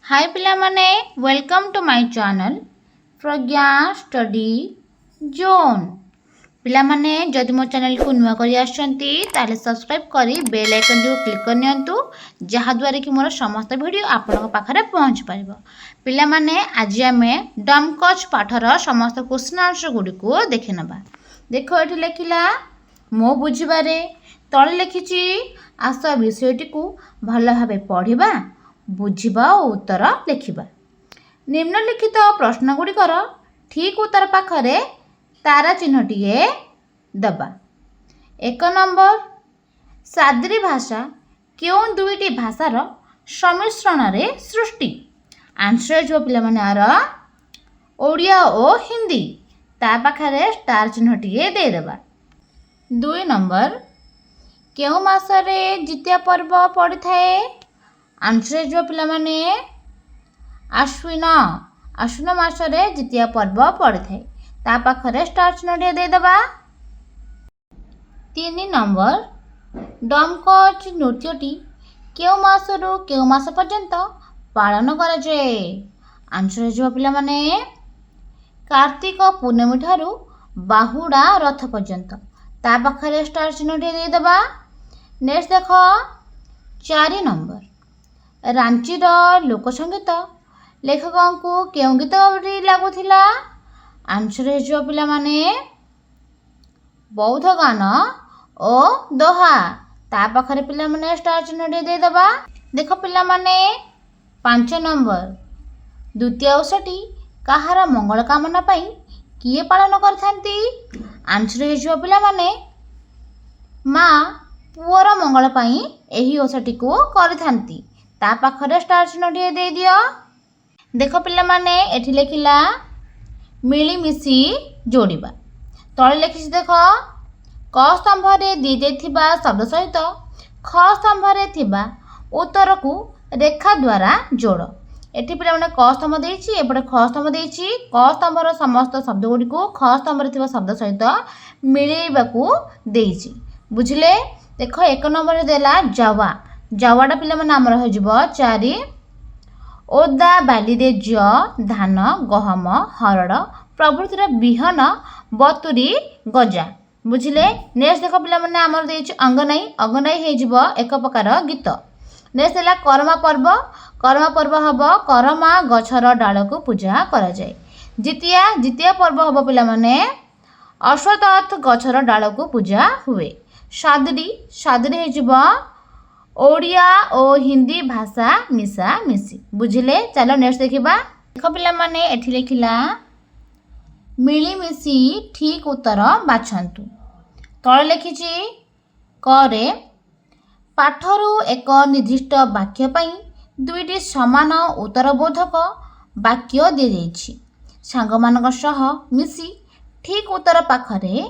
हाय पिलामाने welcome to my channel Pragya study zone. पिलामाने जदि मो चैनल को नुआ करी आछंती ताले सब्सक्राइब करी बेल आइकन जो क्लिक कर नियंतु जहा द्वारा कि मोर समस्त वीडियो आपन पाखरे पहुंच पारिबो। पिलामाने आज आमे डमकच पाठर समस्त क्वेश्चन आंसर गुडी को देखि नबा। देखो एठी लेखिला मो बुझिबारे तळे लेखिची आस विषयटी को भल भाबे पढिबा बुझिबा और उत्तर लिखिबा। निम्नलिखित प्रश्नगुड़िकर ठीक उत्तर पाखरे तारा चिन्हटिए दबा। 1 नंबर साद्री भाषा क्यों दुईटी भाषार सम्मिश्रण रे सृष्टि। आंसर जो पिला माने आर ओडिया और हिंदी ता पाखरे स्टार चिन्हटिए दे देबा। 2 नंबर क्यों मासरे जितिया पर्व पड़ी थाए। आंसर जो पिला माने आश्विन आश्विन मासरे जितिया पर्व पड़ी थाए ता पाखरे स्टार चिन्हटिए दे देबा। 3 नंबर डमकच नृत्यटी केउ मासरू केउ मास पर्यंत पालन करा जाए। आंसर जो पिला माने कार्तिक पूर्णिमा ठारू बाहुडा रथ पर्यंत ता पाखरे स्टार चिन्हटिए दे देबा। नेक्स्ट देखो 4 नंबर रांचीर लोकसंगीत लेखकों को क्यों गीत लगुला। आंसर हो पिला माने बौद्ध गान और दोहा ता पाखरे पिला माने स्टार चिन्हटिए दे देबा। देखो पिला माने 5 नंबर द्वितीय ओषटी कहार मंगल कामना पाई किए पालन करथांती। आंसर हो पिला माने माँ पुअर मंगल पाई एही ओषटी को करथांती ता पाखरे स्टार चिन्हटिए दे दियो। देखो पिला माने एठी लेखिला मिलीमिशी जोड़िबा। तळे लेखिछि देखो क स्तंभ रे दी जाइथिबा शब्द सहित ख स्तंभ रे थिबा उत्तर को रेखा द्वारा जोड़। एठी पिला माने क स्तंभ देइछि एपटे ख स्तंभ देइछि। क स्तंभर समस्त शब्द गुडी को ख स्तंभ रे थिबा शब्द सहित मिलेइबाकू देइछि। बुझिले। देखो 1 नंबर रे देला जावा जावाटा पिला माने हमर हो जिवो 4 ओदा बाली रे ज धान गहम हरड़ प्रभृतिर बिहन बतुरी गजा। बुझिले। नेक्स्ट देखो पिला माने हमर देइछि अंगनाई अंगनाई हे जिवो एक प्रकार गीत। नेक्स्ट देला कर्मा पर्व हबो करमा गछर डाल को पूजा करा जाय। जितिया जितिया पर्व हबो पिला माने अश्वत्थ गछर डाल को पूजा हुए। सादरी सादरी हे जिवो ओडिया और हिंदी भाषा मिसा मिसी। बुझिले। चलो नेक्स्ट देखिबा। देखो पिला माने एठी लेखिला मिलीमिशी ठीक उत्तर बाछंतु। तळे लेखिछि क रे पाठरू एक निर्दिष्ट वाक्य पई दुईटी समान उत्तरबोधक वाक्य दे जाइछि। सांगमानक सह मिसी ठीक उत्तर पाखरे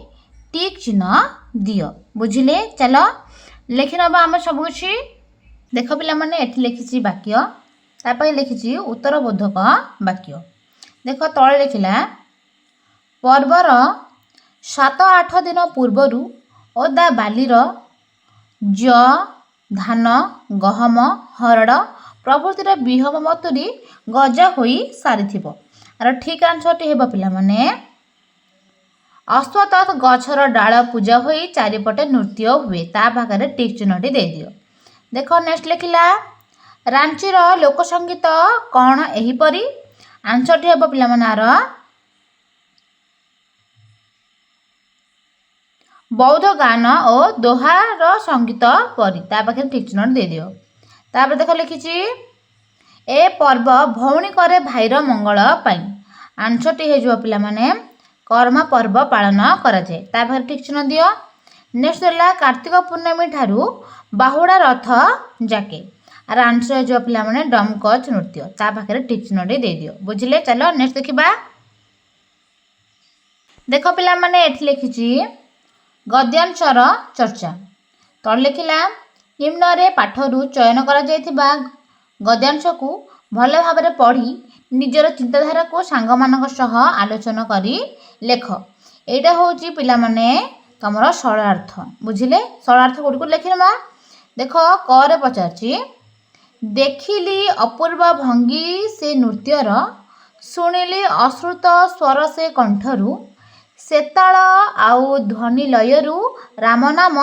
टिक चिन्ह दियो। बुझिले। चलो लेखि नबा आम सब किछि। देख पिला माने एठी लिखिछि वाक्य तापर लिखिछि उत्तरबोधक वाक्य। देख तळे लिखिला पर्वर 7-8 दिन पूर्वरु ओदा बालीर ज धान गहम हरड़ प्रभृतिर बिहम मतुरी गजा होई सारिथिबो। आर ठीक आंसर टी हेबा पिला माने अश्वत्थ गछर डाल पूजा होई चारिपटे नृत्य हुए ता पाखरे टिक चिन्हटी दे दियो। देखो नेक्स्ट लिखिला रांचीर लोकसंगीत कौन एहीपरि। आंसर टी हेबो पिला मानार बौद्ध गान और दोहार संगीत परि ता पाखरे टिक चिन्हटी दे दियो। तापर देखो लिखिछि ए पर्व भौणी करे भाईर मंगल पाई। आंसर टी हे जो पिला माने कर्मा पर्व पालन करा जाए ता पाखरे टिक चिन्ह दियो। नेक्स्ट देला कार्तिक पूर्णिमा ठारू बाहुडा रथ जाके। आर आंसर जो पिला माने डमकच नृत्य ता पाखरे टिक चिन्ह दे दियो। बुझिले। चलो नेक्स्ट देखिबा। देखो पिला माने एठी लिखिछि गद्यांशर चर्चा। तळे लिखिला निम्न रे पाठरू चयन करा जायथिबा गद्यांश को भल भाबरे पढ़ी निजर चिंताधारा को सांगमानक सह आलोचना करी लेख। एटा होची पिला माने तमरो सरलार्थ। बुझिले। सरलार्थ गुडी को लेखिनबा। देखो क रे पचारची ଦେଖିଲି ଅପୂର୍ବ ଭଙ୍ଗୀ ସେ ନୃତ୍ୟର, ଶୁଣିଲି ଅଶ୍ରୁତ ସ୍ୱର ସେ କଣ୍ଠରୁ, ସେତାଳ ଆଉ ଧ୍ୱନି ଲୟରୁ ରାମ ନାମ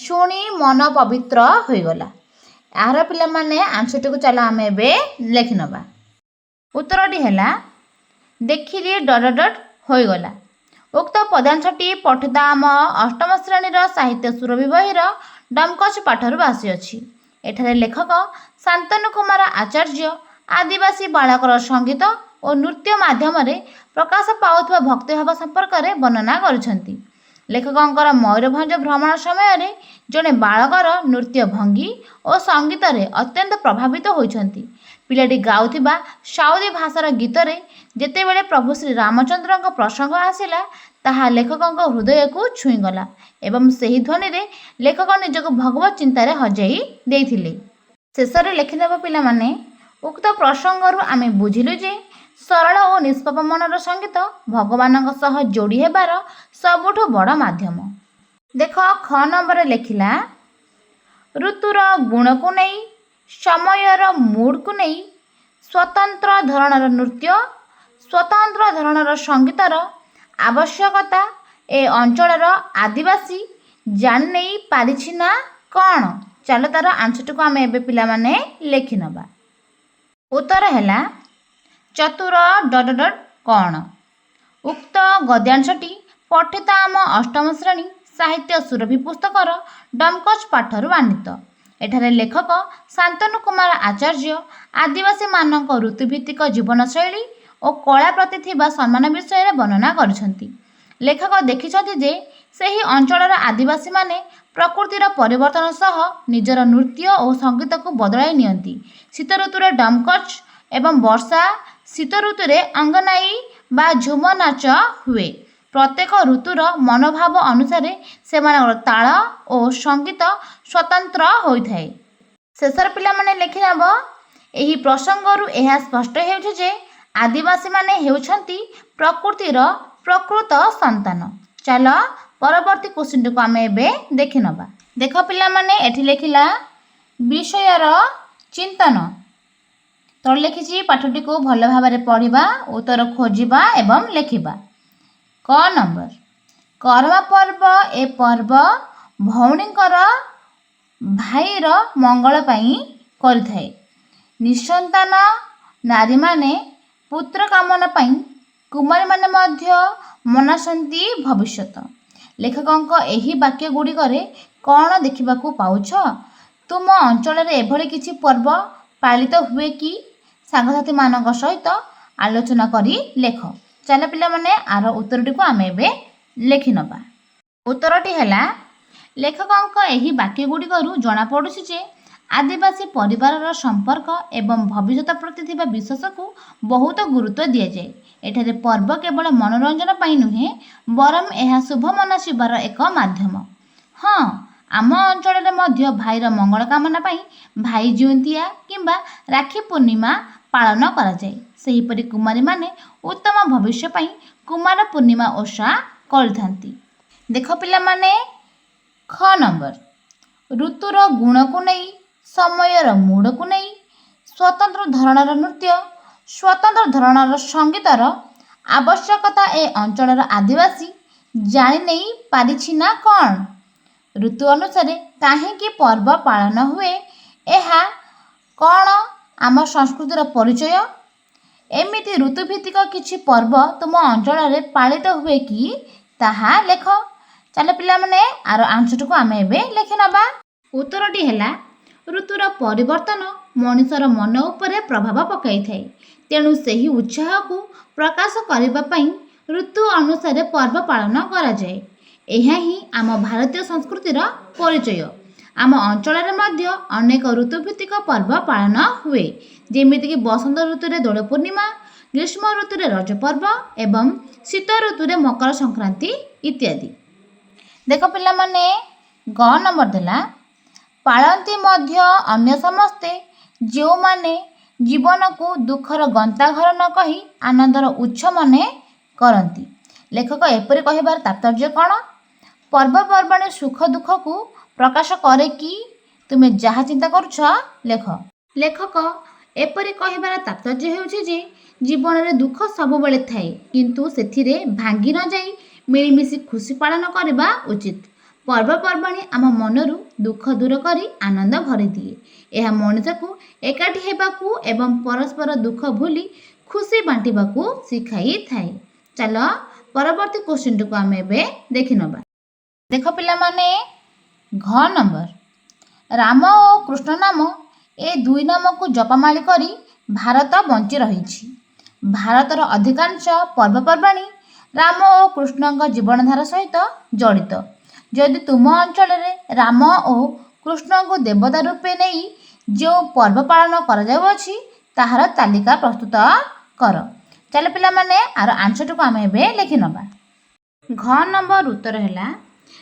ଶୁଣି ମନ ପବିତ୍ର ହୋଇଗଲା। ଏହାର ପିଲାମାନେ ଆନ୍ସରଟିକୁ ଚାଲ ଆମେ ଏବେ ଲେଖିନେବା। ଉତ୍ତରଟି ହେଲା ଦେଖିଲି ଡଟ୍ ଡଟ୍ ହୋଇଗଲା। ଉକ୍ତ ପଦ୍ୟାଂଶଟି ପଠିତ ଆମ ଅଷ୍ଟମ ଶ୍ରେଣୀର ସାହିତ୍ୟ ସୁରଭି ବହିର ଡମ୍କଚ୍ ପାଠରୁ ଆସିଅଛି। ଏଠାରେ ଲେଖକ ଶାନ୍ତନୁ କୁମାର ଆଚାର୍ଯ୍ୟ ଆଦିବାସୀ ବାଳକର ସଙ୍ଗୀତ ଓ ନୃତ୍ୟ ମାଧ୍ୟମରେ ପ୍ରକାଶ ପାଉଥିବା ଭକ୍ତିଭାବ ସମ୍ପର୍କରେ ବର୍ଣ୍ଣନା କରିଛନ୍ତି। ଲେଖକଙ୍କର ମୟୂରଭଞ୍ଜ ଭ୍ରମଣ ସମୟରେ ଜଣେ ବାଳକର ନୃତ୍ୟ ଭଙ୍ଗୀ ଓ ସଙ୍ଗୀତରେ ଅତ୍ୟନ୍ତ ପ୍ରଭାବିତ ହୋଇଛନ୍ତି। ପିଲାଟି ଗାଉଥିବା ସାଉଦି ଭାଷାର ଗୀତରେ ଯେତେବେଳେ ପ୍ରଭୁ ଶ୍ରୀରାମଚନ୍ଦ୍ରଙ୍କ ପ୍ରସଙ୍ଗ ଆସିଲା, ତାହା ଲେଖକଙ୍କ ହୃଦୟକୁ ଛୁଇଁଗଲା ଏବଂ ସେହି ଧ୍ୱନିରେ ଲେଖକ ନିଜକୁ ଭଗବତ ଚିନ୍ତାରେ ହଜାଇ ଦେଇଥିଲେ। ଶେଷରେ ଲେଖିଦେବା ପିଲାମାନେ, ଉକ୍ତ ପ୍ରସଙ୍ଗରୁ ଆମେ ବୁଝିଲୁ ଯେ ସରଳ ଓ ନିଷ୍ପାପ ମନର ସଙ୍ଗୀତ ଭଗବାନଙ୍କ ସହ ଯୋଡ଼ି ହେବାର ସବୁଠୁ ବଡ଼ ମାଧ୍ୟମ। ଦେଖ ଖ ନମ୍ବରରେ ଲେଖିଲା, ଋତୁର ଗୁଣକୁ ନେଇ, ସମୟର ମୁଡ୍କୁ ନେଇ ସ୍ୱତନ୍ତ୍ର ଧରଣର ନୃତ୍ୟ, ସ୍ୱତନ୍ତ୍ର ଧରଣର ସଙ୍ଗୀତର ଆବଶ୍ୟକତା ଏ ଅଞ୍ଚଳର ଆଦିବାସୀ ଜାଣି ନେଇ ପାରିଛି ନା କ'ଣ? ଚାଲ ତାର ଆନ୍ସରଟିକୁ ଆମେ ଏବେ ପିଲାମାନେ ଲେଖିନେବା। ଉତ୍ତର ହେଲା ଚତୁର ଡଟ୍ ଡଟ୍ କ'ଣ? ଉକ୍ତ ଗଦ୍ୟାଂଶଟି ପଠିତ ଆମ ଅଷ୍ଟମ ଶ୍ରେଣୀ ସାହିତ୍ୟ ସୁରଭି ପୁସ୍ତକର ଡମ୍କଚ୍ ପାଠରୁ ଆନିତ। ଏଠାରେ ଲେଖକ ଶାନ୍ତନୁ କୁମାର ଆଚାର୍ଯ୍ୟ ଆଦିବାସୀମାନଙ୍କ ଋତୁଭିତ୍ତିକ ଜୀବନଶୈଳୀ ଓ କଳା ପ୍ରତି ଥିବା ସମ୍ମାନ ବିଷୟରେ ବର୍ଣ୍ଣନା କରିଛନ୍ତି। ଲେଖକ ଦେଖିଛନ୍ତି ଯେ ସେହି ଅଞ୍ଚଳର ଆଦିବାସୀମାନେ ପ୍ରକୃତିର ପରିବର୍ତ୍ତନ ସହ ନିଜର ନୃତ୍ୟ ଓ ସଙ୍ଗୀତକୁ ବଦଳାଇ ନିଅନ୍ତି। ଶୀତ ଋତୁରେ ଡମ୍କଚ୍ ଏବଂ ବର୍ଷା ଶୀତ ଋତୁରେ ଅଙ୍ଗନାଇ ବା ଝୁମ ନାଚ ହୁଏ। ପ୍ରତ୍ୟେକ ଋତୁର ମନୋଭାବ ଅନୁସାରେ ସେମାନଙ୍କର ତାଳ ଓ ସଙ୍ଗୀତ ସ୍ୱତନ୍ତ୍ର ହୋଇଥାଏ। ଶେଷରେ ପିଲାମାନେ ଲେଖିନେବ, ଏହି ପ୍ରସଙ୍ଗରୁ ଏହା ସ୍ପଷ୍ଟ ହେଉଛି ଯେ ଆଦିବାସୀମାନେ ହେଉଛନ୍ତି ପ୍ରକୃତିର ପ୍ରକୃତ ସନ୍ତାନ। ଚାଲ ପରବର୍ତ୍ତୀ କୋଶ୍ଚିନ୍ଟିକୁ ଆମେ ଏବେ ଦେଖିନେବା। ଦେଖ ପିଲାମାନେ, ଏଠି ଲେଖିଲା ବିଷୟର ଚିନ୍ତନ। ତଳେ ଲେଖିଛି ପାଠଟିକୁ ଭଲ ଭାବରେ ପଢ଼ିବା, ଉତ୍ତର ଖୋଜିବା ଏବଂ ଲେଖିବା। କ ନମ୍ବର, କରମା ପର୍ବ ଏ ପର୍ବ ଭଉଣୀଙ୍କର ଭାଇର ମଙ୍ଗଳ ପାଇଁ କରିଥାଏ। ନିଃସନ୍ତାନ ନାରୀମାନେ ପୁତ୍ର କାମନା ପାଇଁ, କୁମାରୀମାନେ ମଧ୍ୟ ମନାସନ୍ତି ଭବିଷ୍ୟତ। ଲେଖକଙ୍କ ଏହି ବାକ୍ୟ ଗୁଡ଼ିକରେ କ'ଣ ଦେଖିବାକୁ ପାଉଛ? ତୁମ ଅଞ୍ଚଳରେ ଏଭଳି କିଛି ପର୍ବ ପାଳିତ ହୁଏ କି? ସାଙ୍ଗସାଥୀମାନଙ୍କ ସହିତ ଆଲୋଚନା କରି ଲେଖ। ଚାଲ ପିଲାମାନେ ଆର ଉତ୍ତରଟିକୁ ଆମେ ଏବେ ଲେଖିନେବା। ଉତ୍ତରଟି ହେଲା, ଲେଖକଙ୍କ ଏହି ବାକ୍ୟ ଗୁଡ଼ିକରୁ ଜଣାପଡ଼ୁଛି ଯେ ଆଦିବାସୀ ପରିବାରର ସମ୍ପର୍କ ଏବଂ ଭବିଷ୍ୟତ ପ୍ରତି ଥିବା ବିଶ୍ୱାସକୁ ବହୁତ ଗୁରୁତ୍ୱ ଦିଆଯାଏ। ଏଠାରେ ପର୍ବ କେବଳ ମନୋରଞ୍ଜନ ପାଇଁ ନୁହେଁ, ବରଂ ଏହା ଶୁଭ ମନାସିବାର ଏକ ମାଧ୍ୟମ। ହଁ, ଆମ ଅଞ୍ଚଳରେ ମଧ୍ୟ ଭାଇର ମଙ୍ଗଳ କାମନା ପାଇଁ ଭାଇ ଜୁଇନ୍ତିଆ କିମ୍ବା ରାକ୍ଷୀ ପୂର୍ଣ୍ଣିମା ପାଳନ କରାଯାଏ। ସେହିପରି କୁମାରୀମାନେ ଉତ୍ତମ ଭବିଷ୍ୟ ପାଇଁ କୁମାର ପୂର୍ଣ୍ଣିମା ଓଷା କରିଥାନ୍ତି। ଦେଖ ପିଲାମାନେ, ଖ ନମ୍ବର, ଋତୁର ଗୁଣକୁ ନେଇ, ସମୟର ମୁଡକୁ ନେଇ, ସ୍ୱତନ୍ତ୍ର ଧରଣର ନୃତ୍ୟ, ସ୍ୱତନ୍ତ୍ର ଧରଣର ସଙ୍ଗୀତର ଆବଶ୍ୟକତା ଏ ଅଞ୍ଚଳର ଆଦିବାସୀ ଜାଣି ନେଇ ପାରିଛି ନା କ'ଣ? ଋତୁ ଅନୁସାରେ କାହିଁକି ପର୍ବ ପାଳନ ହୁଏ? ଏହା କ'ଣ ଆମ ସଂସ୍କୃତିର ପରିଚୟ? ଏମିତି ଋତୁଭିତ୍ତିକ କିଛି ପର୍ବ ତୁମ ଅଞ୍ଚଳରେ ପାଳିତ ହୁଏ କି? ତାହା ଲେଖ। ଚାଲ ପିଲାମାନେ ଆର ଆନ୍ସରଟିକୁ ଆମେ ଏବେ ଲେଖିନେବା। ଉତ୍ତରଟି ହେଲା, ଋତୁର ପରିବର୍ତ୍ତନ ମଣିଷର ମନ ଉପରେ ପ୍ରଭାବ ପକାଇଥାଏ। ତେଣୁ ସେହି ଉତ୍ସାହକୁ ପ୍ରକାଶ କରିବା ପାଇଁ ଋତୁ ଅନୁସାରେ ପର୍ବ ପାଳନ କରାଯାଏ। ଏହା ହିଁ ଆମ ଭାରତୀୟ ସଂସ୍କୃତିର ପରିଚୟ। ଆମ ଅଞ୍ଚଳରେ ମଧ୍ୟ ଅନେକ ଋତୁଭିତ୍ତିକ ପର୍ବ ପାଳନ ହୁଏ, ଯେମିତିକି ବସନ୍ତ ଋତୁରେ ଦୋଳ ପୂର୍ଣ୍ଣିମା, ଗ୍ରୀଷ୍ମ ଋତୁରେ ରଜ ପର୍ବ ଏବଂ ଶୀତ ଋତୁରେ ମକର ସଂକ୍ରାନ୍ତି ଇତ୍ୟାଦି। ଦେଖ ପିଲାମାନେ, ଗ ନମ୍ବର ଦେଲା, ପାଳନ୍ତି ମଧ୍ୟ ଅନ୍ୟ ସମସ୍ତେ, ଯେଉଁମାନେ ଜୀବନକୁ ଦୁଃଖର ଗନ୍ତାଘର ନ କହି ଆନନ୍ଦର ଉତ୍ସ ମନେ କରନ୍ତି। ଲେଖକ ଏପରି କହିବାର ତାତ୍ପର୍ଯ୍ୟ କ'ଣ? ପର୍ବପର୍ବାଣି ସୁଖ ଦୁଃଖକୁ ପ୍ରକାଶ କରେ କି? ତୁମେ ଯାହା ଚିନ୍ତା କରୁଛ ଲେଖ। लेखक एपरि कहबार तात्पर्य हेउछि जे जीवन में दुख सबुबले थाए किंतु सेथिरे भांगी न जाई मिलिमिशि खुशी पालन करबा उचित। पर्वपर्वाणी आम मनरु दुख दूर करी आनंद भरी दिए। यह मनुष्य को एकाठी हेबाकू एवं परस्पर दुख भूली खुशी बांटिबाकू शिखाई थाए। चल परवर्ती क्वेश्चन को आम एबे देखि नबा। देख पिला माने घ नंबर राम और कृष्ण नाम ए दुई नाम को जपमाली करी भारत बंची रही। भारतर अधिकांश पर्वपर्वाणी राम और कृष्ण जीवनधारा सहित जड़ित। जदि तुम अंचल राम और कृष्ण को देवता रूपे नहीं जो पर्व पालन कर ताहार तालिका प्रस्तुत कर। चल पिला माने आर आंसर को आम एबे लिखि नबा। घ नंबर उत्तर है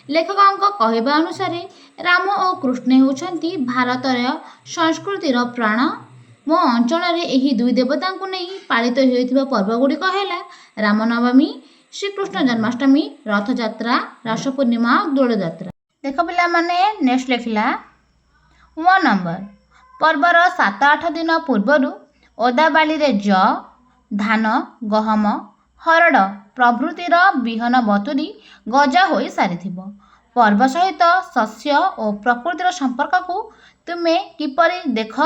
लेखकों कहवा अनुसार राम और कृष्ण होउछंती भारतर संस्कृतिर प्राण। मो अंचल यही दुई देवता को नहीं पालित होइथिबा पर्वगुड़िक है रामनवमी, श्रीकृष्ण जन्माष्टमी, रथयात्रा, रास पूर्णिमा और दोल यात्रा। देख पिला माने नेक्स्ट लिखला 1 नंबर पर्वर 7-8 दिन पूर्वर ओदाबाली रे ज धान गहम हरड़ प्रभृतिर विहन बतुरी गजा हो सारी। पर्व सहित शस्य और प्रकृतिर संपर्क को तुमे किपरि देख।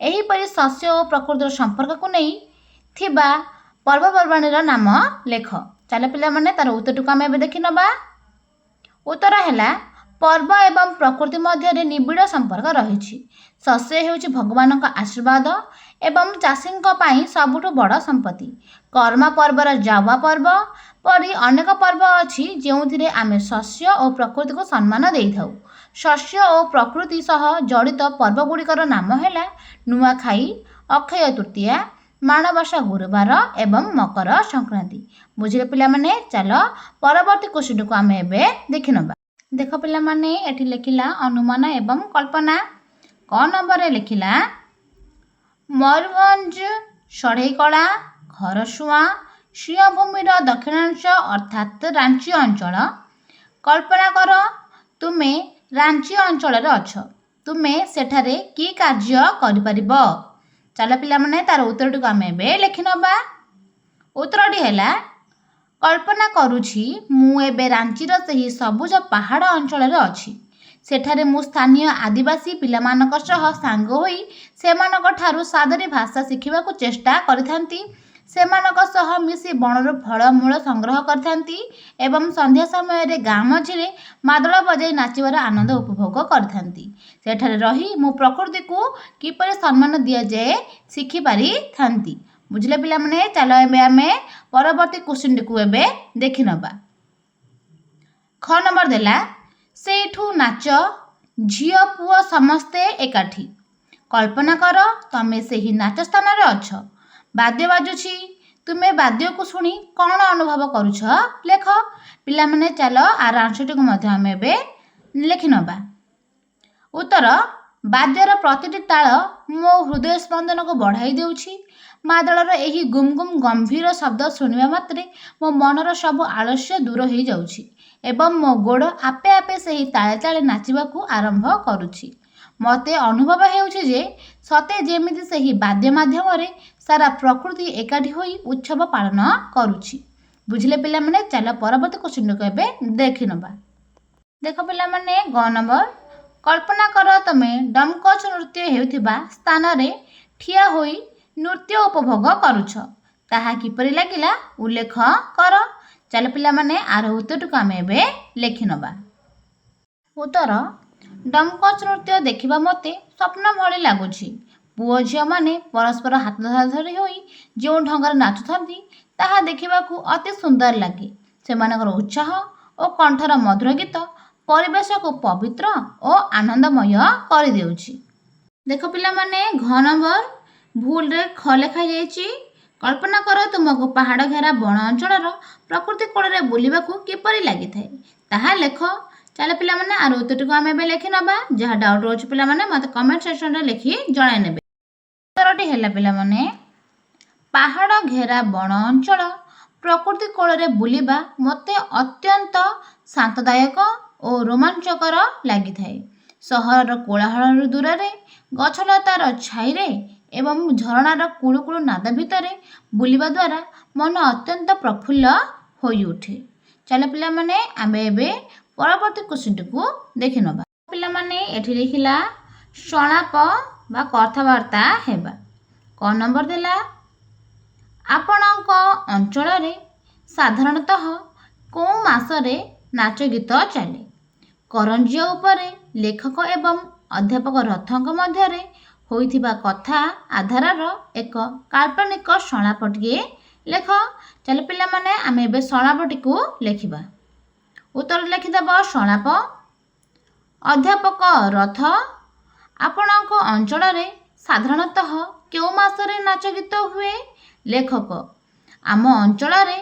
एहीपरि शस्य और प्रकृतिर संपर्क को नहीं थिबा पर्वपर्वाणीर नाम लेख। चल पिला माने तार उत्तर को आम एबे देखि नबा। उत्तर है पर्व एवं प्रकृति मध्य निबिड़ संपर्क रही। शस्य हेउछि भगवान का आशीर्वाद एवं चाषी सबुठ बड़ संपत्ति। कर्मा पर्वर जावा पर्व परी अनेक पर्व अच्छी जो आम शस्य और प्रकृति को सम्मान दे था। शस्य और प्रकृति सह जड़ित पर्वगुड़िकर नाम है नुआखाई, अक्षय तृतीया, माणबसा गुरुवार एवं मकर संक्रांति। बुझे पिला माने चल परवर्ती क्वेश्चन को आम एबे देखि नबा। देख पिला माने एठी लिखिला अनुमान एवं कल्पना। क नंबर लिखिला मयूरभंज षढ़ईकला घरसुआ सिंहभूमिर दक्षिणांश अर्थात रांची अंचल। कल्पना कर तुमे रांची अंचल अछ, तुमे सेठारे की कार्य करिपारिब। चल पिला माने तार उत्तर को आम एबे लिखि नबा। उत्तरटी है कल्पना करुछि मु एबे रांचीर सही सबुज पहाड़ अंचल अछि। सेठारे मु स्थानीय आदिवासी पिलामानक सह सांग होई सेमानक ठारू सादरी भाषा शिखिबाकू चेष्टा करिथांती। सेमानक सह मिसी बणर फलमूल संग्रह करिथांती एवं संध्या समय रे गाँ मझिरे मादल बजाई नाचिबार आनंद उपभोग करिथांती। सेठारे रही मु प्रकृति को किपरि सम्मान दिया जाए शिखि पारि थांती। बुझले पिला माने चलो एबे आमे परवर्ती क्वेश्चन को एबे देखि नबा। ख नंबर देला सेठू नाच झियो पुओ समस्ते एकाठी। कल्पना कर तमे सेही नाच स्थान रे अछ, वाद्य बाजुछि, तुमे वाद्य को सुनी कौन अनुभव करुछ लेख। पिला माने चलो आर आंसर को मध्य आमे एबे लिखि नबा। उत्तर वाद्यर प्रतिटी ताल मो हृदय स्पंदन को बढ़ाई देउछि। मादलर एही गुम गुम गंभीर शब्द शुणिबा मात्रे मो मनर सब आलस्य दूर हो जाउछि एवं मो गोड़ आपे आपे सही ताले ताले नाचिबाकू आरंभ करुछि। मते अनुभव हेउछि जे सते जेमिति सही वाद्य माध्यम रे सारा प्रकृति एकाठी होई उत्सव पालन करुछि। बुझले पिला माने चलो परवर्ती क्वेश्चन को एबे देखि नबा। देख पिला माने ग नंबर कल्पना कर तमे डमकच नृत्य हेउथिबा स्थान रे ठिया होई नृत्य उपभोग करुछ, ताहा किपरि लागिला उल्लेख कर। चल पिला माने आर उत्तर को आम एबे लिखि नबा। उत्तर डमकच नृत्य देखिबा मते स्वप्न भली लागुछि। पुओ झियो माने परस्पर हाथ धराधरी होई जो ढंगर नाचुथांती ताहा देखिबाकू अति सुंदर लागे। सेमानकर उत्साह और कंठर मधुर गीत परिवेश को पवित्र और आनंदमय कर देउछि। देख पिला माने घ नंबर भूल रे ख लेखा जाइछि। कल्पना कर तुमको पहाड़ घेरा बण अंचल प्रकृति कोल बुलवाकू किपरि लगी थाए ताहा लेख। चल पिला माने आर उत्तर को आम एबे लिखि नबा। जहाँ डाउट रोच पिला माने मते कमेंट सेक्शन रे लिखि जणाइ नेबे। उत्तरटी हैला पिला माने पहाड़ घेरा बण अंचल प्रकृति कोल बुलिबा मते अत्यंत शांतदायक और रोमांचकर लगी थाए। ସହରର କୋଳାହଳରୁ ଦୂରରେ, ଗଛଲତାର ଛାଇରେ ଏବଂ ଝରଣାର କୁଳୁକୁଳୁ ନାଦ ଭିତରେ ବୁଲିବା ଦ୍ୱାରା ମନ ଅତ୍ୟନ୍ତ ପ୍ରଫୁଲ୍ଲ ହୋଇଉଠେ। ଚାଲ ପିଲାମାନେ ଆମେ ଏବେ ପରବର୍ତ୍ତୀ କୋଶ୍ଚିନ୍ଟିକୁ ଦେଖିନେବା। ପିଲାମାନେ ଏଠି ଲେଖିଲା ସଂଳାପ ବା କଥାବାର୍ତ୍ତା ହେବା। କ ନମ୍ବର ଦେଲା ଆପଣଙ୍କ ଅଞ୍ଚଳରେ ସାଧାରଣତଃ କେଉଁ ମାସରେ ନାଚ ଗୀତ ଚାଲେ? କରଞ୍ଜିଆ ଉପରେ ଲେଖକ ଏବଂ ଅଧ୍ୟାପକ ରଥଙ୍କ ମଧ୍ୟରେ ହୋଇଥିବା କଥା ଆଧାରର ଏକ କାଳ୍ପନିକ ସଂଳାପଟିଏ ଲେଖ। ଚାଲ ପିଲାମାନେ ଆମେ ଏବେ ସଂଳାପଟିକୁ ଲେଖିବା। ଉତ୍ତର ଲେଖିଦେବ ସଂଳାପ। ଅଧ୍ୟାପକ ରଥ, ଆପଣଙ୍କ ଅଞ୍ଚଳରେ ସାଧାରଣତଃ କେଉଁ ମାସରେ ନାଚ ଗୀତ ହୁଏ? ଲେଖକ, ଆମ ଅଞ୍ଚଳରେ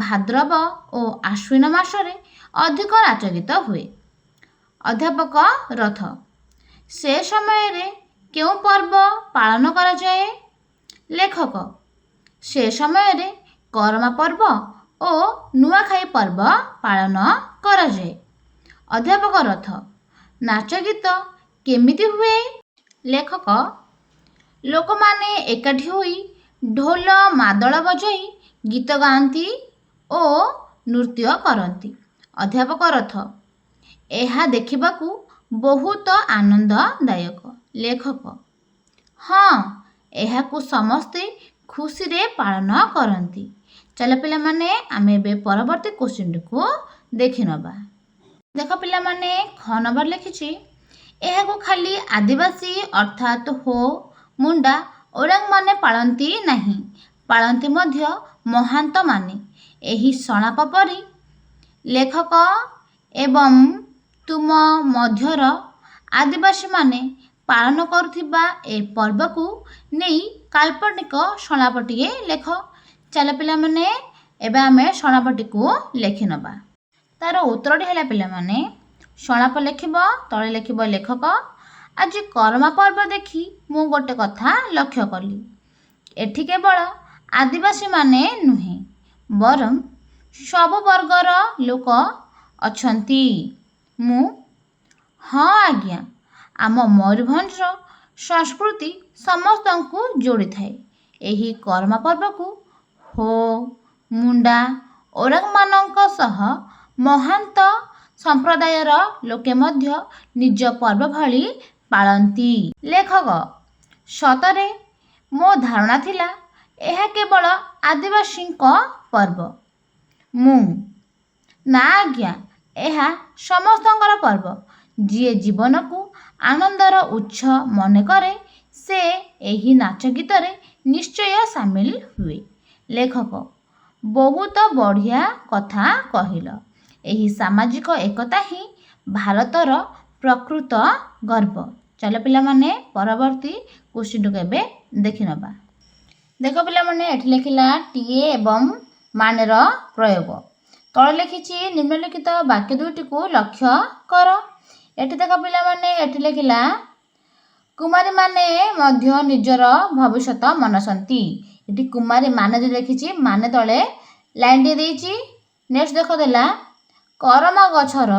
ଭାଦ୍ରବ ଓ ଆଶ୍ୱିନ ମାସରେ ଅଧିକ ନାଚ ଗୀତ ହୁଏ। ଅଧ୍ୟାପକ ରଥ, ସେ ସମୟରେ କେଉଁ ପର୍ବ ପାଳନ କରାଯାଏ? ଲେଖକ, ସେ ସମୟରେ କରମା ପର୍ବ ଓ ନୂଆଖାଇ ପର୍ବ ପାଳନ କରାଯାଏ। ଅଧ୍ୟାପକ ରଥ, ନାଚ ଗୀତ କେମିତି ହୁଏ? ଲେଖକ, ଲୋକମାନେ ଏକାଠି ହୋଇ ଢୋଲ ମାଦଳ ବଜାଇ ଗୀତ ଗାଆନ୍ତି ଓ ନୃତ୍ୟ କରନ୍ତି। ଅଧ୍ୟାପକ ରଥ, ଏହା ଦେଖିବାକୁ ବହୁତ ଆନନ୍ଦଦାୟକ। ଲେଖକ, ହଁ, ଏହାକୁ ସମସ୍ତେ ଖୁସିରେ ପାଳନ କରନ୍ତି। ଚାଲ ପିଲାମାନେ ଆମେ ଏବେ ପରବର୍ତ୍ତୀ କୋଶ୍ଚିନ୍ଟିକୁ ଦେଖିନେବା। ଦେଖ ପିଲାମାନେ ଖ ନମ୍ବର ଲେଖିଛି ଏହାକୁ ଖାଲି ଆଦିବାସୀ ଅର୍ଥାତ୍ ହୋ, ମୁଣ୍ଡା, ଓରାଙ୍ଗମାନେ ପାଳନ୍ତି ନାହିଁ, ପାଳନ୍ତି ମଧ୍ୟ ମହାନ୍ତମାନେ। ଏହି ସଂଳାପ ପରି ଲେଖକ ଏବଂ ତୁମ ମଧ୍ୟର ଆଦିବାସୀମାନେ ପାଳନ କରୁଥିବା ଏ ପର୍ବକୁ ନେଇ କାଳ୍ପନିକ ସଂଳାପଟିଏ ଲେଖ। ଚାଲ ପିଲାମାନେ ଏବେ ଆମେ ସଂଳାପଟିକୁ ଲେଖିନେବା। ତାର ଉତ୍ତରଟି ହେଲା ପିଲାମାନେ ସଂଳାପ ଲେଖିବ, ତଳେ ଲେଖିବ ଲେଖକ, ଆଜି କରମା ପର୍ବ ଦେଖି ମୁଁ ଗୋଟେ କଥା ଲକ୍ଷ୍ୟ କଲି। ଏଠି କେବଳ ଆଦିବାସୀମାନେ ନୁହେଁ, ବରଂ ସବୁ ବର୍ଗର ଲୋକ ଅଛନ୍ତି। ମୁଁ ହଁ ଆଜ୍ଞା, ଆମ ମୟୂରଭଞ୍ଜର ସଂସ୍କୃତି ସମସ୍ତଙ୍କୁ ଯୋଡ଼ିଥାଏ। ଏହି କରମା ପର୍ବକୁ ହୋ, ମୁଣ୍ଡା, ଓରାଙ୍ଗମାନଙ୍କ ସହ ମହାନ୍ତ ସମ୍ପ୍ରଦାୟର ଲୋକେ ମଧ୍ୟ ନିଜ ପର୍ବ ଭଳି ପାଳନ୍ତି। ଲେଖକ, ସତରେ ମୋ ଧାରଣା ଥିଲା ଏହା କେବଳ ଆଦିବାସୀଙ୍କ ପର୍ବ। ମୁଁ ନା ଆଜ୍ଞା, ଏହା ସମସ୍ତଙ୍କର ପର୍ବ। ଯିଏ ଜୀବନକୁ ଆନନ୍ଦର ଉତ୍ସ ମନେକରେ ସେ ଏହି ନାଚ ଗୀତରେ ନିଶ୍ଚୟ ସାମିଲ ହୁଏ। ଲେଖକ, ବହୁତ ବଢ଼ିଆ କଥା କହିଲ। ଏହି ସାମାଜିକ ଏକତା ହିଁ ଭାରତର ପ୍ରକୃତ ଗର୍ବ। ଚାଲ ପିଲାମାନେ ପରବର୍ତ୍ତୀ କୋଶ୍ଚିନ୍ଟିକୁ ଏବେ ଦେଖିନେବା। ଦେଖ ପିଲାମାନେ ଏଠି ଲେଖିଲା ଟିଏ ଏବଂ ମାନେର ପ୍ରୟୋଗ। ତଳେ ଲେଖିଛି ନିମ୍ନଲିଖିତ ବାକ୍ୟ ଦୁଇଟିକୁ ଲକ୍ଷ୍ୟ କର। ଏଠି ଦେଖ ପିଲାମାନେ ଏଠି ଲେଖିଲା କୁମାରୀମାନେ ମଧ୍ୟ ନିଜର ଭବିଷ୍ୟତ ମନାସନ୍ତି। ଏଠି କୁମାରୀମାନେ ଯଦି ଲେଖିଛି ମାନେ ତଳେ ଲାଇନ୍ଟିଏ ଦେଇଛି। ନେକ୍ସଟ ଦେଖ ଦେଲା କରମା ଗଛର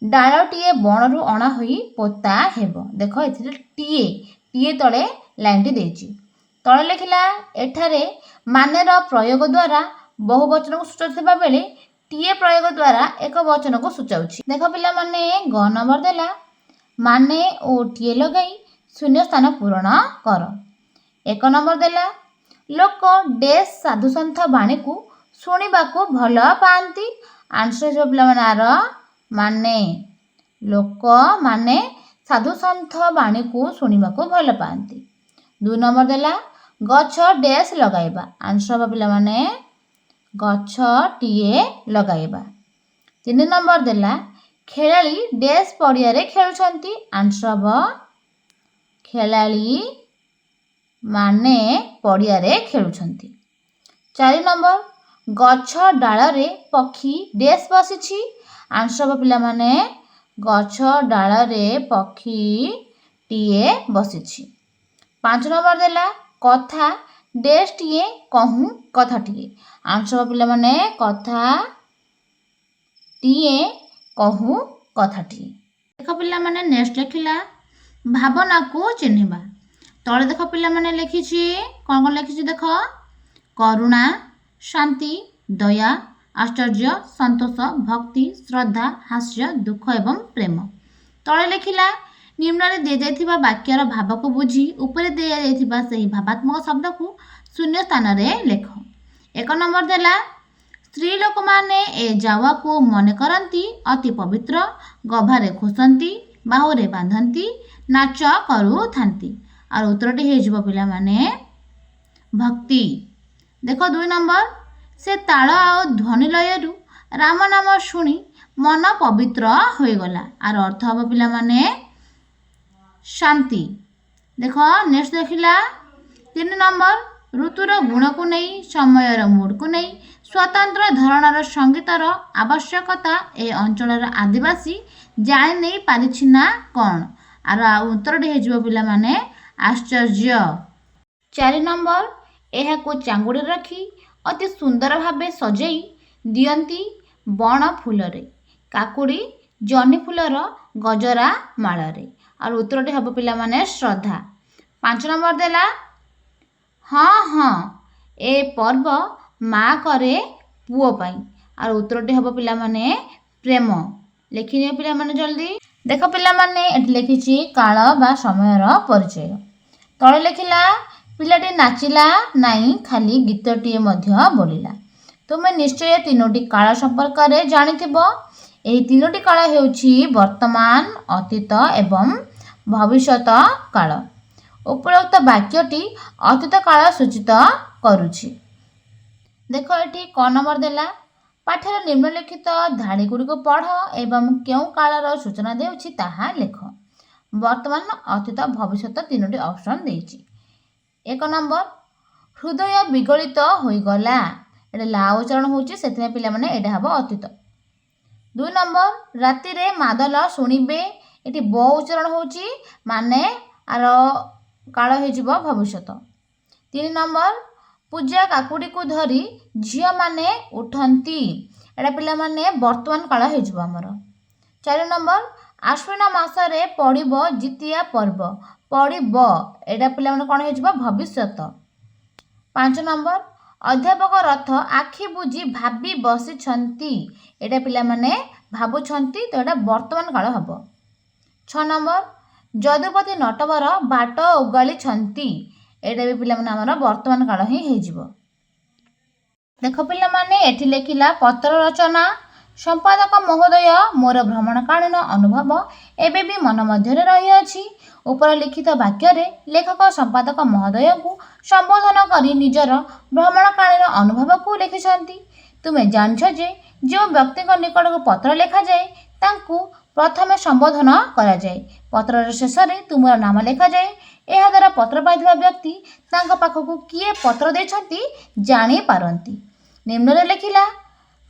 ଡାଳଟିଏ ବଣରୁ ଅଣା ହୋଇ ପୋତା ହେବ। ଦେଖ ଏଥିରେ ଟିଏ ତଳେ ଲାଇନ୍ଟି ଦେଇଛି। ତଳେ ଲେଖିଲା ଏଠାରେ ମାନେର ପ୍ରୟୋଗ ଦ୍ୱାରା ବହୁ ବଚନକୁ ସୂଚାଉଥିବା ବେଳେ ଟିଏ ପ୍ରୟୋଗ ଦ୍ୱାରା ଏକ ବଚନକୁ ସୂଚାଉଛି। ଦେଖ ପିଲାମାନେ ଗ ନମ୍ବର ଦେଲା ମାନେ ଓ ଟିଏ ଲଗାଇ ଶୂନ୍ୟ ସ୍ଥାନ ପୂରଣ କର। ଏକ ନମ୍ବର ଦେଲା ଲୋକ ଡେସ୍ ସାଧୁସନ୍ଥ ବାଣୀକୁ ଶୁଣିବାକୁ ଭଲ ପାଆନ୍ତି। ଆନ୍ସର ହେଇଯିବ ପିଲାମାନେ ଆର ମାନେ ଲୋକମାନେ ସାଧୁସନ୍ଥ ବାଣୀକୁ ଶୁଣିବାକୁ ଭଲ ପାଆନ୍ତି। 2 ନମ୍ବର ଦେଲା ଗଛ ଡେସ୍ ଲଗାଇବା। ଆନ୍ସର ହେବ ପିଲାମାନେ ଗଛଟିଏ ଲଗାଇବା। 3 ନମ୍ବର ଦେଲା ଖେଳାଳି ଡେସ୍ ପଡ଼ିଆରେ ଖେଳୁଛନ୍ତି। ଆନ୍ସର ହେବ ଖେଳାଳିମାନେ ପଡ଼ିଆରେ ଖେଳୁଛନ୍ତି। 4 ନମ୍ବର ଗଛ ଡାଳରେ ପକ୍ଷୀ ଡେସ୍ ବସିଛି। ଆନ୍ସର ହେବ ପିଲାମାନେ ଗଛ ଡାଳରେ ପକ୍ଷୀଟିଏ ବସିଛି। 5 ନମ୍ବର ଦେଲା କଥା ଡେସ୍ଟିଏ କହୁଁ କଥାଟିଏ। ଆନ୍ସର ହେବ ପିଲାମାନେ କଥାଟିଏ କହୁଁ କଥାଟିଏ। ଦେଖ ପିଲାମାନେ ନେକ୍ସଟ ଲେଖିଲା ଭାବନାକୁ ଚିହ୍ନିବା। ତଳେ ଦେଖ ପିଲାମାନେ ଲେଖିଛି କ'ଣ କ'ଣ ଲେଖିଛି ଦେଖ କରୁଣା, ଶାନ୍ତି, ଦୟା, ଆଶ୍ଚର୍ଯ୍ୟ, ସନ୍ତୋଷ, ଭକ୍ତି, ଶ୍ରଦ୍ଧା, ହାସ୍ୟ, ଦୁଃଖ ଏବଂ ପ୍ରେମ। ତଳେ ଲେଖିଲା ନିମ୍ନରେ ଦିଆଯାଇଥିବା ବାକ୍ୟର ଭାବକୁ ବୁଝି ଉପରେ ଦିଆଯାଇଥିବା ସେହି ଭାବାତ୍ମକ ଶବ୍ଦକୁ ଶୂନ୍ୟ ସ୍ଥାନରେ ଲେଖ। 1 ନମ୍ବର ଦେଲା ସ୍ତ୍ରୀ ଲୋକମାନେ ଏ ଜାୱାକୁ ମନେ କରନ୍ତି ଅତି ପବିତ୍ର, ଗଭାରେ ଖୋସନ୍ତି, ବାହୁରେ ବାନ୍ଧନ୍ତି, ନାଚ କରୁଥାନ୍ତି। ଆଉ ଉତ୍ତରଟି ହେଇଯିବ ପିଲାମାନେ ଭକ୍ତି। ଦେଖ 2 ନମ୍ବର ସେ ତାଳ ଆଉ ଧ୍ୱନି ଲୟରୁ ରାମ ନାମ ଶୁଣି ମନ ପବିତ୍ର ହୋଇଗଲା। ଆର ଅର୍ଥ ହେବ ପିଲାମାନେ ଶାନ୍ତି। ଦେଖ ନେକ୍ସଟ ଦେଖିଲା 3 ନମ୍ବର ଋତୁର ଗୁଣକୁ ନେଇ ସମୟର ମୁଡକୁ ନେଇ ସ୍ୱତନ୍ତ୍ର ଧରଣର ସଙ୍ଗୀତର ଆବଶ୍ୟକତା ଏ ଅଞ୍ଚଳର ଆଦିବାସୀ ଜାଣି ନେଇ ପାରିଛି ନା କ'ଣ? ଆର ଉତ୍ତରଟି ହେଇଯିବ ପିଲାମାନେ ଆଶ୍ଚର୍ଯ୍ୟ। 4 ନମ୍ବର ଏହାକୁ ଚାଙ୍ଗୁଡ଼ି ରଖି ଅତି ସୁନ୍ଦର ଭାବେ ସଜେଇ ଦିଅନ୍ତି ବଣ ଫୁଲରେ, କାକୁଡ଼ି ଜହ୍ନି ଫୁଲର ଗଜରା ମାଳରେ। ଆଉ ଉତ୍ତରଟି ହେବ ପିଲାମାନେ ଶ୍ରଦ୍ଧା। 5 ନମ୍ବର ଦେଲା ହଁ ହଁ ଏ ପର୍ବ ମା କରେ ପୁଅ ପାଇଁ। ଆଉ ଉତ୍ତରଟି ହେବ ପିଲାମାନେ ପ୍ରେମ। ଲେଖିନିଅ ପିଲାମାନେ ଜଲ୍ଦି। ଦେଖ ପିଲାମାନେ ଏଠି ଲେଖିଛି କାଳ ବା ସମୟର ପରିଚୟ। ତଳେ ଲେଖିଲା ପିଲାଟି ନାଚିଲା ନାହିଁ, ଖାଲି ଗୀତଟିଏ ମଧ୍ୟ ବୋଲିଲା। ତୁମେ ନିଶ୍ଚୟ 3ଟି କାଳ ସମ୍ପର୍କରେ ଜାଣିଥିବ। ଏହି 3ଟି କାଳ ହେଉଛି ବର୍ତ୍ତମାନ, ଅତୀତ ଏବଂ ଭବିଷ୍ୟତ କାଳ। ଉପରୋକ୍ତ ବାକ୍ୟଟି ଅତୀତ କାଳ ସୂଚିତ କରୁଛି। ଦେଖ ଏଠି କ ନମ୍ବର ଦେଲା ପାଠର ନିମ୍ନଲିଖିତ ଧାଡ଼ିଗୁଡ଼ିକୁ ପଢ଼ ଏବଂ କେଉଁ କାଳର ସୂଚନା ଦେଉଛି ତାହା ଲେଖ। ବର୍ତ୍ତମାନ, ଅତୀତ, ଭବିଷ୍ୟତ 3ଟି ଅପସନ୍ ଦେଇଛି। 1 ନମ୍ବର ହୃଦୟ ବିଗଳିତ ହୋଇଗଲା। ଏଇଟା ଲା ଉଚ୍ଚାରଣ ହେଉଛି, ସେଥିପାଇଁ ପିଲାମାନେ ଏଇଟା ହେବ ଅତୀତ। 2 ନମ୍ବର ରାତିରେ ମାଦଲ ଶୁଣିବେ। ଏଠି ବ ଉଚ୍ଚାରଣ ହେଉଛି, ମାନେ ଆର କାଳ ହେଇଯିବ ଭବିଷ୍ୟତ। 3 ନମ୍ବର ପୂଜା କାକୁଡ଼ିକୁ ଧରି ଝିଅମାନେ ଉଠନ୍ତି। ଏଇଟା ପିଲାମାନେ ବର୍ତ୍ତମାନ କାଳ ହେଇଯିବ ଆମର। 4 ନମ୍ବର ଆଶ୍ୱିନ ମାସରେ ପଡ଼ିବ ଜିତିଆ ପର୍ବ। ପଡ଼ିବ ଏଇଟା ପିଲାମାନେ କ'ଣ ହେଇଯିବ ଭବିଷ୍ୟତ। 5 ନମ୍ବର ଅଧ୍ୟାପକ ରଥ ଆଖି ବୁଜି ଭାବି ବସିଛନ୍ତି। ଏଇଟା ପିଲାମାନେ ଭାବୁଛନ୍ତି, ତ ଏଇଟା ବର୍ତ୍ତମାନ କାଳ ହେବ। 6 ନମ୍ବର ଯଦୁପତି ନଟବର ବାଟ ଓଗାଳିଛନ୍ତି। ଏଇଟା ବି ପିଲାମାନେ ଆମର ବର୍ତ୍ତମାନ କାଳ ହିଁ ହେଇଯିବ। ଦେଖ ପିଲାମାନେ ଏଠି ଲେଖିଲା ପତ୍ର ରଚନା। ସମ୍ପାଦକ ମହୋଦୟ, ମୋର ଭ୍ରମଣକାଳୀନ ଅନୁଭବ ଏବେ ବି ମନ ମଧ୍ୟରେ ରହିଅଛି। ଉପର ଲିଖିତ ବାକ୍ୟରେ ଲେଖକ ସମ୍ପାଦକ ମହୋଦୟଙ୍କୁ ସମ୍ବୋଧନ କରି ନିଜର ଭ୍ରମଣକାଳୀନ ଅନୁଭବକୁ ଲେଖିଛନ୍ତି। ତୁମେ ଜାଣିଛ ଯେ ଯେଉଁ ବ୍ୟକ୍ତିଙ୍କ ନିକଟକୁ ପତ୍ର ଲେଖାଯାଏ ତାଙ୍କୁ ପ୍ରଥମେ ସମ୍ବୋଧନ କରାଯାଏ। ପତ୍ରର ଶେଷରେ ତୁମର ନାମ ଲେଖାଯାଏ। ଏହାଦ୍ୱାରା ପତ୍ର ପାଇଥିବା ବ୍ୟକ୍ତି ତାଙ୍କ ପାଖକୁ କିଏ ପତ୍ର ଦେଇଛନ୍ତି ଜାଣିପାରନ୍ତି। ନିମ୍ନରେ ଲେଖିଲା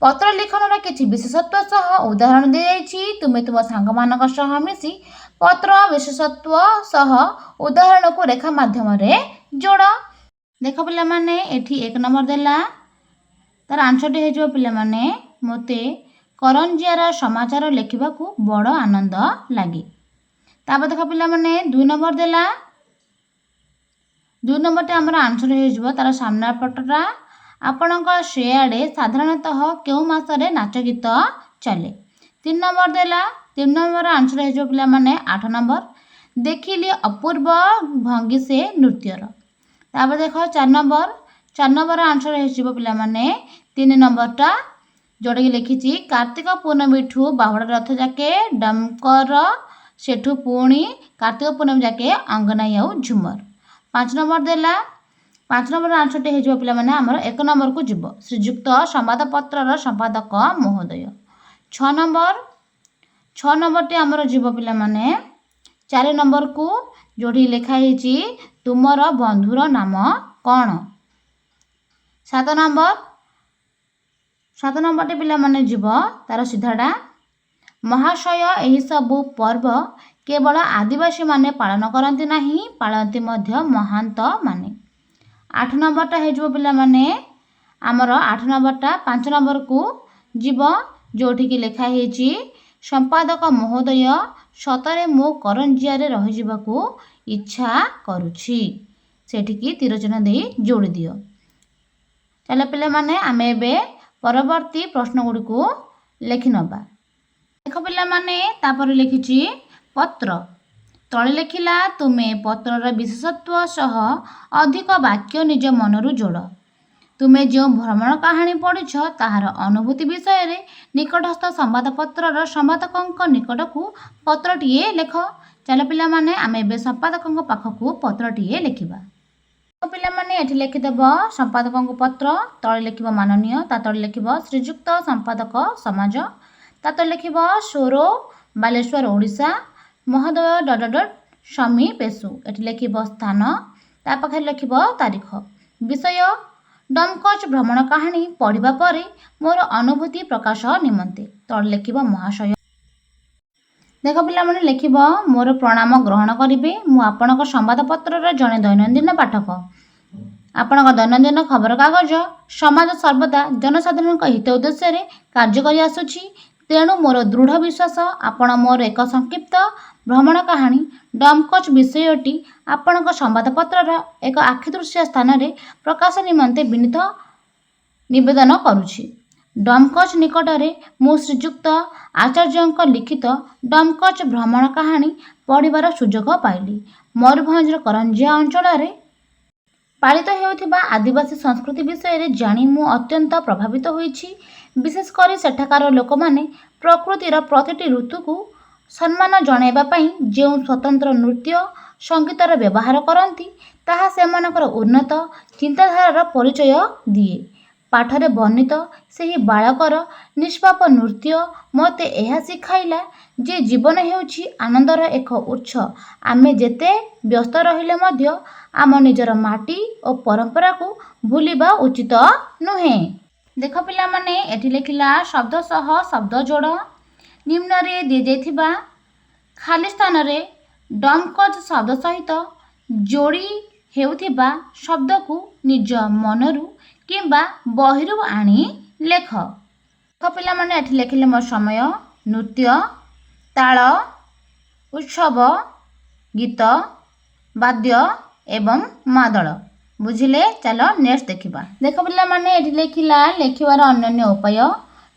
ପତ୍ର ଲିଖନର କିଛି ବିଶେଷତ୍ୱ ସହ ଉଦାହରଣ ଦିଆଯାଇଛି। ତୁମେ ତୁମ ସାଙ୍ଗମାନଙ୍କ ସହ ମିଶି ପତ୍ର ବିଶେଷତ୍ୱ ସହ ଉଦାହରଣକୁ ରେଖା ମାଧ୍ୟମରେ ଯୋଡ଼। ଦେଖ ପିଲାମାନେ ଏଠି 1 ନମ୍ବର ଦେଲା, ତାର ଆନ୍ସରଟି ହେଇଯିବ ପିଲାମାନେ ମୋତେ କରଞ୍ଜିଆର ସମାଚାର ଲେଖିବାକୁ ବଡ଼ ଆନନ୍ଦ ଲାଗେ। ତାପରେ ଦେଖ ପିଲାମାନେ 2 ନମ୍ବର ଦେଲା। 2 ନମ୍ବରଟି ଆମର ଆନ୍ସର ହେଇଯିବ ତାର ସାମ୍ନା ପଟଟା। ଆପଣଙ୍କ ସେଆଡ଼େ ସାଧାରଣତଃ କେଉଁ ମାସରେ ନାଚ ଗୀତ ଚାଲେ। 3 ନମ୍ବର ଦେଲା। 3 ନମ୍ବର ଆନ୍ସର ହେଇଯିବ ପିଲାମାନେ 8 ନମ୍ବର ଦେଖିଲି ଅପୂର୍ବ ଭଙ୍ଗୀ ସେ ନୃତ୍ୟର। ତାପରେ ଦେଖ 4 ନମ୍ବର। 4 ନମ୍ବର ଆନ୍ସର ହେଇଯିବ ପିଲାମାନେ 3 ନମ୍ବରଟା, ଯେଉଁଟାକି ଲେଖିଛି କାର୍ତ୍ତିକ ପୂର୍ଣ୍ଣମୀଠୁ ବାହୁଡ଼ା ରଥ ଯାକେ ଡମକର, ସେଠୁ ପୁଣି କାର୍ତ୍ତିକ ପୂର୍ଣ୍ଣମୀ ଯାକେ ଅଙ୍ଗନାଇ ଆଉ ଝୁମର। 5 ନମ୍ବର ଦେଲା। 5 ନମ୍ବର ଆନ୍ସରଟି ହେଇଯିବ ପିଲାମାନେ ଆମର 1 ନମ୍ବରକୁ ଯିବ, ଶ୍ରୀଯୁକ୍ତ ସମ୍ବାଦପତ୍ରର ସମ୍ପାଦକ ମହୋଦୟ। 6 ନମ୍ବର। 6 ନମ୍ବରଟି ଆମର ଯିବ ପିଲାମାନେ 4 ନମ୍ବରକୁ, ଯେଉଁଠି ଲେଖା ହେଇଛି ତୁମର ବନ୍ଧୁର ନାମ କ'ଣ। 7 ନମ୍ବର। 7 ନମ୍ବରଟି ପିଲାମାନେ ଯିବ ତାର ସିଧାଟା ମହାଶୟ, ଏହିସବୁ ପର୍ବ କେବଳ ଆଦିବାସୀମାନେ ପାଳନ କରନ୍ତି ନାହିଁ, ପାଳନ୍ତି ମଧ୍ୟ ମହାନ୍ତମାନେ। 8 ନମ୍ବରଟା ହେଇଯିବ ପିଲାମାନେ ଆମର 8 ନମ୍ବରଟା 5 ନମ୍ବରକୁ ଯିବ, ଯେଉଁଠିକି ଲେଖା ହେଇଛି ସମ୍ପାଦକ ମହୋଦୟ, ସତରେ ମୋ କରଞ୍ଜିଆରେ ରହିଯିବାକୁ ଇଚ୍ଛା କରୁଛି। ସେଠିକି ତୀର ଚିହ୍ନ ଦେଇ ଯୋଡ଼ି ଦିଅ। ଚାଲ ପିଲାମାନେ ଆମେ ଏବେ ପରବର୍ତ୍ତୀ ପ୍ରଶ୍ନ ଗୁଡ଼ିକୁ ଲେଖିନେବା। ଦେଖ ପିଲାମାନେ, ତାପରେ ଲେଖିଛି ପତ୍ର। ତଳେ ଲେଖିଲା ତୁମେ ପତ୍ରର ବିଶେଷତ୍ୱ ସହ ଅଧିକ ବାକ୍ୟ ନିଜ ମନରୁ ଯୋଡ଼। ତୁମେ ଯେଉଁ ଭ୍ରମଣ କାହାଣୀ ପଢ଼ିଛ ତାହାର ଅନୁଭୂତି ବିଷୟରେ ନିକଟସ୍ଥ ସମ୍ବାଦପତ୍ରର ସମ୍ପାଦକଙ୍କ ନିକଟକୁ ପତ୍ରଟିଏ ଲେଖ। ଚାଲ ପିଲାମାନେ ଆମେ ଏବେ ସମ୍ପାଦକଙ୍କ ପାଖକୁ ପତ୍ରଟିଏ ଲେଖିବା। ପିଲାମାନେ ଏଠି ଲେଖିଦେବ ସମ୍ପାଦକଙ୍କ ପତ୍ର, ତଳେ ଲେଖିବ ମାନନୀୟ, ତା ତଳେ ଲେଖିବ ଶ୍ରୀଯୁକ୍ତ ସମ୍ପାଦକ ସମାଜ, ତା ତଳେ ଲେଖିବ ସୋର ବାଲେଶ୍ୱର ଓଡ଼ିଶା ମହୋଦୟ ସ୍ୱାମୀ ପେଶୁ। ଏଠି ଲେଖିବ ସ୍ଥାନ, ତା ପାଖରେ ଲେଖିବ ତାରିଖ। ବିଷୟ ଡମ୍କଚ୍ ଭ୍ରମଣ କାହାଣୀ ପଢ଼ିବା ପରେ ମୋର ଅନୁଭୂତି ପ୍ରକାଶ ନିମନ୍ତେ। ତଳେ ଲେଖିବ ମହାଶୟ। ଦେଖ ପିଲାମାନେ ଲେଖିବ ମୋର ପ୍ରଣାମ ଗ୍ରହଣ କରିବେ। ମୁଁ ଆପଣଙ୍କ ସମ୍ବାଦପତ୍ରର ଜଣେ ଦୈନନ୍ଦିନ ପାଠକ। ଆପଣଙ୍କ ଦୈନନ୍ଦିନ ଖବରକାଗଜ ସମାଜ ସର୍ବଦା ଜନସାଧାରଣଙ୍କ ହିତ ଉଦ୍ଦେଶ୍ୟରେ କାର୍ଯ୍ୟ କରି ଆସୁଛି। ତେଣୁ ମୋର ଦୃଢ଼ ବିଶ୍ୱାସ ଆପଣ ମୋର ଏକ ସଂକ୍ଷିପ୍ତ ଭ୍ରମଣ କାହାଣୀ ଡମ୍କଚ୍ ବିଷୟଟି ଆପଣଙ୍କ ସମ୍ବାଦପତ୍ରର ଏକ ଆଖିଦୃଶିଆ ସ୍ଥାନରେ ପ୍ରକାଶ ନିମନ୍ତେ ବିନୀତ ନିବେଦନ କରୁଛି। ଡମ୍କଚ୍ ନିକଟରେ ମୁଁ ଶ୍ରୀଯୁକ୍ତ ଆଚାର୍ଯ୍ୟଙ୍କ ଲିଖିତ ଡମ୍କଚ୍ ଭ୍ରମଣ କାହାଣୀ ପଢ଼ିବାର ସୁଯୋଗ ପାଇଲି। ମୟୂରଭଞ୍ଜର କରଞ୍ଜିଆ ଅଞ୍ଚଳରେ ପାଳିତ ହେଉଥିବା ଆଦିବାସୀ ସଂସ୍କୃତି ବିଷୟରେ ଜାଣି ମୁଁ ଅତ୍ୟନ୍ତ ପ୍ରଭାବିତ ହୋଇଛି। ବିଶେଷ କରି ସେଠାକାର ଲୋକମାନେ ପ୍ରକୃତିର ପ୍ରତିଟି ଋତୁକୁ ସମ୍ମାନ ଜଣାଇବା ପାଇଁ ଯେଉଁ ସ୍ୱତନ୍ତ୍ର ନୃତ୍ୟ ସଙ୍ଗୀତର ବ୍ୟବହାର କରନ୍ତି ତାହା ସେମାନଙ୍କର ଉନ୍ନତ ଚିନ୍ତାଧାରାର ପରିଚୟ ଦିଏ। ପାଠରେ ବର୍ଣ୍ଣିତ ସେହି ବାଳକର ନିଷ୍ପାପ ନୃତ୍ୟ ମୋତେ ଏହା ଶିଖାଇଲା ଯେ ଜୀବନ ହେଉଛି ଆନନ୍ଦର ଏକ ଉତ୍ସ। ଆମେ ଯେତେ ବ୍ୟସ୍ତ ରହିଲେ ମଧ୍ୟ ଆମ ନିଜର ମାଟି ଓ ପରମ୍ପରାକୁ ଭୁଲିବା ଉଚିତ ନୁହେଁ। ଦେଖ ପିଲାମାନେ ଏଠି ଲେଖିଲା ଶବ୍ଦ ସହ ଶବ୍ଦ ଯୋଡ଼। ନିମ୍ନରେ ଦିଆଯାଇଥିବା ଖାଲି ସ୍ଥାନରେ ଡମ୍କଚ୍ ଶବ୍ଦ ସହିତ ଯୋଡ଼ି ହେଉଥିବା ଶବ୍ଦକୁ ନିଜ ମନରୁ କିମ୍ବା ବହିରୁ ଆଣି ଲେଖ। ଦେଖ ପିଲାମାନେ ଏଠି ଲେଖିଲେ ମୋ ସମୟ, ନୃତ୍ୟ, ତାଳ, ଉତ୍ସବ, ଗୀତ, ବାଦ୍ୟ ଏବଂ ମାଦଳ। ବୁଝିଲେ? ଚାଲ ନେକ୍ସଟ ଦେଖିବା। ଦେଖ ପିଲାମାନେ ଏଠି ଲେଖିଲା ଲେଖିବାର ଅନନ୍ୟ ଉପାୟ।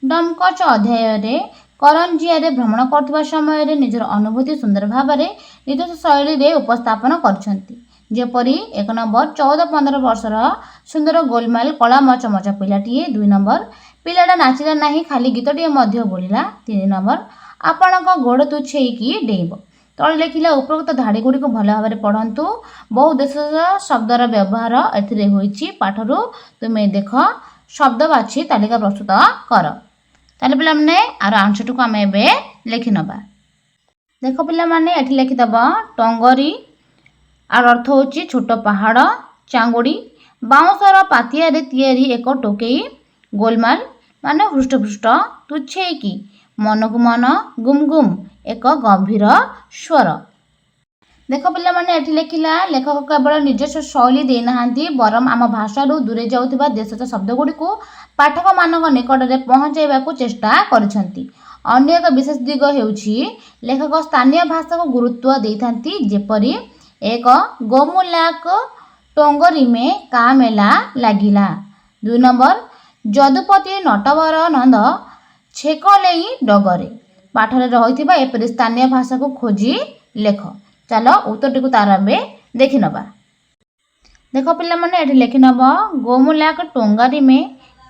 ଡମ୍କଚ୍ ଅଧ୍ୟାୟରେ କରଞ୍ଜିଆରେ ଭ୍ରମଣ କରୁଥିବା ସମୟରେ ନିଜର ଅନୁଭୂତି ସୁନ୍ଦର ଭାବରେ ନିଜସ୍ୱ ଶୈଳୀରେ ଉପସ୍ଥାପନ କରିଛନ୍ତି। ଯେପରି 1 ନମ୍ବର 14-15 ବର୍ଷର ସୁନ୍ଦର ଗୋଲମାଲ କଳା ମଚମଚ ପିଲାଟିଏ। 2 ନମ୍ବର ପିଲାଟା ନାଚିଲା ନାହିଁ, ଖାଲି ଗୀତଟିଏ ମଧ୍ୟ ବୋଲିଲା। 3 ନମ୍ବର ଆପଣଙ୍କ ଗୋଡ଼ ତୁଛେଇକି ଡେଇଁବ। ତଳେ ଲେଖିଲା ଉପରୋକ୍ତ ଧାଡ଼ିଗୁଡ଼ିକୁ ଭଲ ଭାବରେ ପଢ଼ନ୍ତୁ। ବହୁ ଦେଶ ଶବ୍ଦର ବ୍ୟବହାର ଏଥିରେ ହୋଇଛି। ପାଠରୁ ତୁମେ ଦେଖ, ଶବ୍ଦ ବାଛି ତାଲିକା ପ୍ରସ୍ତୁତ କର। ତାହେଲେ ପିଲାମାନେ ଆର ଆନ୍ସରଟିକୁ ଆମେ ଏବେ ଲେଖିନେବା। ଦେଖ ପିଲାମାନେ ଏଠି ଲେଖିଦେବ ଟଙ୍ଗରୀ, ଆର ଅର୍ଥ ହେଉଛି ଛୋଟ ପାହାଡ଼। ଚାଙ୍ଗୁଡ଼ି ବାଉଁଶର ପାତିଆରେ ତିଆରି ଏକ ଟୋକେଇ। ଗୋଲମାଲ ମାନେ ହୃଷ୍ଟପୃଷ୍ଟ। ତୁଛେଇକି ମନକୁ ମନ। ଗୁମ୍ ଗୁମ୍ ଏକ ଗମ୍ଭୀର ସ୍ୱର। ଦେଖ ପିଲାମାନେ ଏଠି ଲେଖିଲା ଲେଖକ କେବଳ ନିଜସ୍ୱ ଶୈଳୀ ଦେଇନାହାନ୍ତି, ବରଂ ଆମ ଭାଷାରୁ ଦୂରେଇ ଯାଉଥିବା ଦେଶଜ ଶବ୍ଦଗୁଡ଼ିକୁ ପାଠକମାନଙ୍କ ନିକଟରେ ପହଞ୍ଚାଇବାକୁ ଚେଷ୍ଟା କରିଛନ୍ତି। ଅନ୍ୟ ଏକ ବିଶେଷ ଦିଗ ହେଉଛି ଲେଖକ ସ୍ଥାନୀୟ ଭାଷାକୁ ଗୁରୁତ୍ୱ ଦେଇଥାନ୍ତି। ଯେପରି 1 ଗୋମୁଲାକ ଟୋଙ୍ଗରୀମେ କା ମେଲା ଲାଗିଲା। 2 ନମ୍ବର ଯଦୁପତି ନଟବର ନନ୍ଦ ଛେକଲେଇ ଡଗରେ। ପାଠରେ ରହିଥିବା ଏପରି ସ୍ଥାନୀୟ ଭାଷାକୁ ଖୋଜି ଲେଖ। ଚାଲ ଉତ୍ତରଟିକୁ ତାର ଏବେ ଦେଖିନେବା। ଦେଖ ପିଲାମାନେ ଏଠି ଲେଖିନେବ ଗୋମୁଲାକ ଟୋଙ୍ଗରୀମେ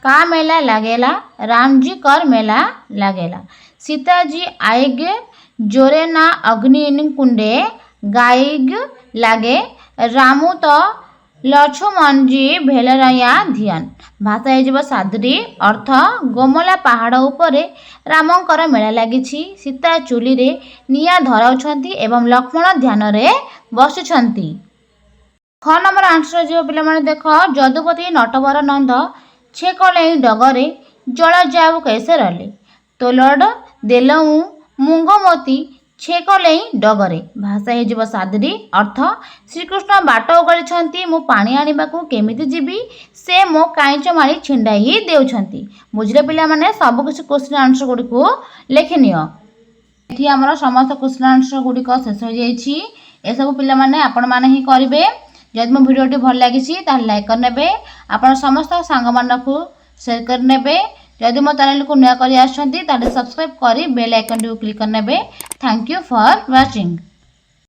କା ମେଲା ଲାଗେଲା, ରାମଜୀ କର ମେଲା ଲାଗେଲା। ସୀତାଜୀ ଆଇଗ ଜୋରେ ନା ଅଗ୍ନି କୁଣ୍ଡେ ଗାଇଗ ଲାଗେ, ରାମୁ ତ ଲଛୁମନଜୀ ଭେଲରୟା ଧିଆନ। ଭାଷା ହେଇଯିବ ସାଦରୀ। ଅର୍ଥ ଗୋମଲା ପାହାଡ଼ ଉପରେ ରାମଙ୍କର ମେଳା ଲାଗିଛି। ସୀତା ଚୁଲିରେ ନିଆଁ ଧରାଉଛନ୍ତି ଏବଂ ଲକ୍ଷ୍ମଣ ଧ୍ୟାନରେ ବସିଛନ୍ତି। ଖ ନମ୍ବର ଆନ୍ସର ଯିବ ପିଲାମାନେ। ଦେଖ ଯଦୁପତି ନଟବର ନନ୍ଦ ଛେକଲେଇ ଡଗରେ ଜଳ ଯାଉ କୈସେ ରଲେ, ତୋଲଡ଼ ଦେଲଉଁ ମୁଙ୍ଗମୋତି ଛେକଲେଇ ଡଗରେ। ଭାଷା ହେଇଯିବ ସାଦରୀ। ଅର୍ଥ ଶ୍ରୀକୃଷ୍ଣ ବାଟ ଓଗାଳିଛନ୍ତି, ମୁଁ ପାଣି ଆଣିବାକୁ କେମିତି ଯିବି, ସେ ମୋ କାଇଁଚ ମାଳି ଛିଣ୍ଡାଇ ଦେଉଛନ୍ତି। ବୁଝିଲେ ପିଲାମାନେ? ସବୁକିଛି କୋଶ୍ଚିନ୍ ଆନ୍ସର ଗୁଡ଼ିକୁ ଲେଖିନିଅ। ଏଠି ଆମର ସମସ୍ତ କ୍ୱେଶ୍ଚନ୍ ଆନ୍ସର ଗୁଡ଼ିକ ଶେଷ ହୋଇଯାଇଛି। ଏସବୁ ପିଲାମାନେ ଆପଣମାନେ ହିଁ କରିବେ। ଯଦି ମୋ ଭିଡ଼ିଓଟି ଭଲ ଲାଗିଛି ତାହେଲେ ଲାଇକ୍ କରିନେବେ, ଆପଣ ସମସ୍ତ ସାଙ୍ଗମାନଙ୍କୁ ସେୟାର କରିନେବେ। ଯଦି ମୋ ଚ୍ୟାନେଲକୁ ନୂଆ କରି ଆସୁଛନ୍ତି ତାହେଲେ ସବସ୍କ୍ରାଇବ୍ କରି ବେଲ୍ ଆଇକନ୍ଟିକୁ କ୍ଲିକ୍ କରିନେବେ। Thank you for watching.